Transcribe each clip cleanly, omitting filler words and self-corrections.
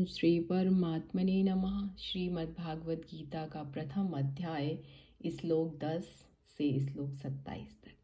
श्री परमात्मने नमः। श्रीमद्भागवत गीता का प्रथम अध्याय श्लोक 10 से श्लोक 27 तक।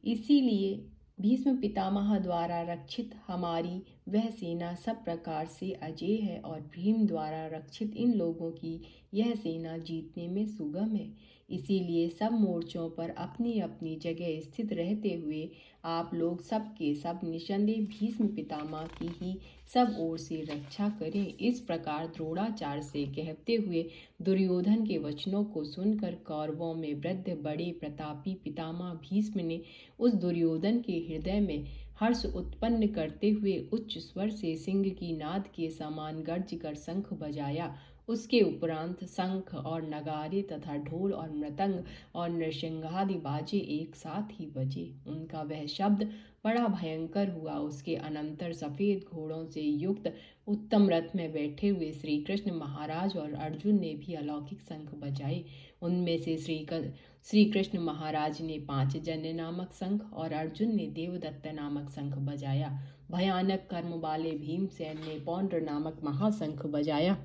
इसीलिए भीष्म पितामह द्वारा रक्षित हमारी वह सेना सब प्रकार से अजेय है और भीम द्वारा रक्षित इन लोगों की यह सेना जीतने में सुगम है। इसीलिए सब मोर्चों पर अपनी अपनी जगह स्थित रहते हुए आप लोग सब के सब निसंदेह भीष्म पितामह की ही सब ओर से रक्षा करें। इस प्रकार द्रोणाचार्य से कहते हुए दुर्योधन के वचनों को सुनकर कौरवों में वृद्ध बड़े प्रतापी पितामह भीष्म ने उस दुर्योधन के हृदय में हर्ष उत्पन्न करते हुए उच्च स्वर से सिंह की नाद के समान गर्ज कर शंख बजाया। उसके उपरांत शंख और नगारे तथा ढोल और मृदंग और नृसिंहादि बाजे एक साथ ही बजे। उनका वह शब्द बड़ा भयंकर हुआ। उसके अनंतर सफेद घोड़ों से युक्त उत्तम रथ में बैठे हुए श्री कृष्ण महाराज और अर्जुन ने भी अलौकिक शंख बजाए। उनमें से श्री कृष्ण महाराज ने पांचजन्य नामक शंख और अर्जुन ने देवदत्त नामक शंख बजाया। भयानक कर्म वाले भीमसेन ने पौंड्र नामक महाशंख बजाया।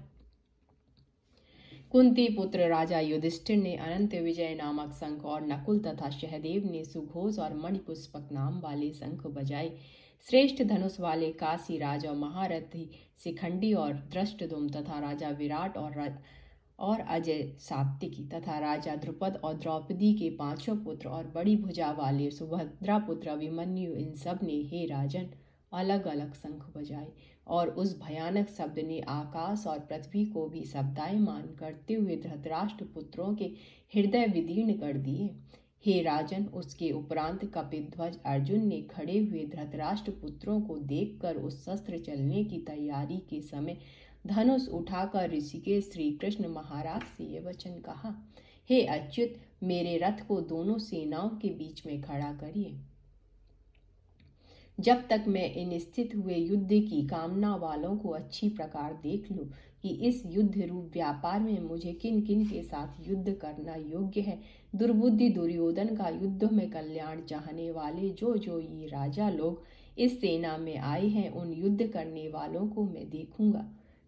कुंती पुत्र राजा युधिष्ठिर ने अनंत विजय नामक शंख और नकुल तथा सहदेव ने सुघोष और मणिपुष्पक नाम वाले शंख बजाए। श्रेष्ठ धनुष वाले काशी राज और महारथी शिखंडी और धृष्टद्युम्न तथा राजा विराट और अजय सात्विकी तथा राजा द्रुपद और द्रौपदी के पांचों पुत्र और बड़ी भुजा वाले सुभद्रा पुत्र अभिमन्यु इन सब ने हे राजन अलग अलग शंख बजाए और उस भयानक शब्द ने आकाश और पृथ्वी को भी शब्दायमान करते हुए धृतराष्ट्र पुत्रों के हृदय विदीर्ण कर दिए। हे राजन, उसके उपरांत कपिध्वज अर्जुन ने खड़े हुए धृतराष्ट्र पुत्रों को देखकर उस शस्त्र चलने की तैयारी के समय धनुष उठाकर ऋषिकेश श्री कृष्ण महाराज से ये वचन कहा, हे अच्युत, मेरे रथ को दोनों सेनाओं के बीच में खड़ा करिए, जब तक मैं इन स्थित हुए युद्ध की कामना वालों को अच्छी प्रकार देख लूं कि इस युद्ध रूप व्यापार में मुझे किन किन के साथ युद्ध करना योग्य है। दुर्बुद्धि दुर्योधन का युद्ध में कल्याण चाहने वाले जो ये राजा लोग इस सेना में आए हैं, उन युद्ध करने वालों को मैं देखूंगा।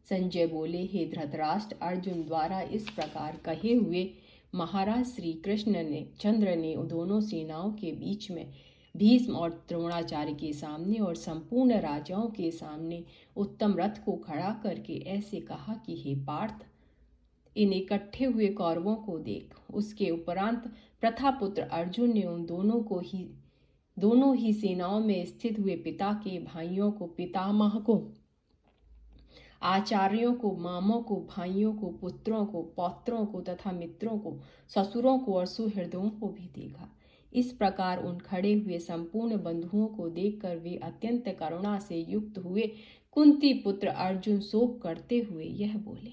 संजय बोले, हे धृतराष्ट्र, अर्जुन द्वारा इस प्रकार कहे हुए महाराज श्री कृष्ण ने चंद्र ने दोनों सेनाओं के बीच में भीष्म और द्रोणाचार्य के सामने और संपूर्ण राजाओं के सामने उत्तम रथ को खड़ा करके ऐसे कहा कि हे पार्थ, इन इकट्ठे हुए कौरवों को देख। उसके उपरांत प्रथापुत्र अर्जुन ने उन दोनों ही सेनाओं में स्थित हुए पिता के भाइयों को, पितामह को, आचार्यों को, मामों को, भाइयों को, पुत्रों को, पौत्रों को तथा मित्रों को, ससुरों को और सुहृदों को भी देखा। इस प्रकार उन खड़े हुए संपूर्ण बंधुओं को देखकर वे अत्यंत करुणा से युक्त हुए। कुंती पुत्र अर्जुन शोक करते हुए यह बोले,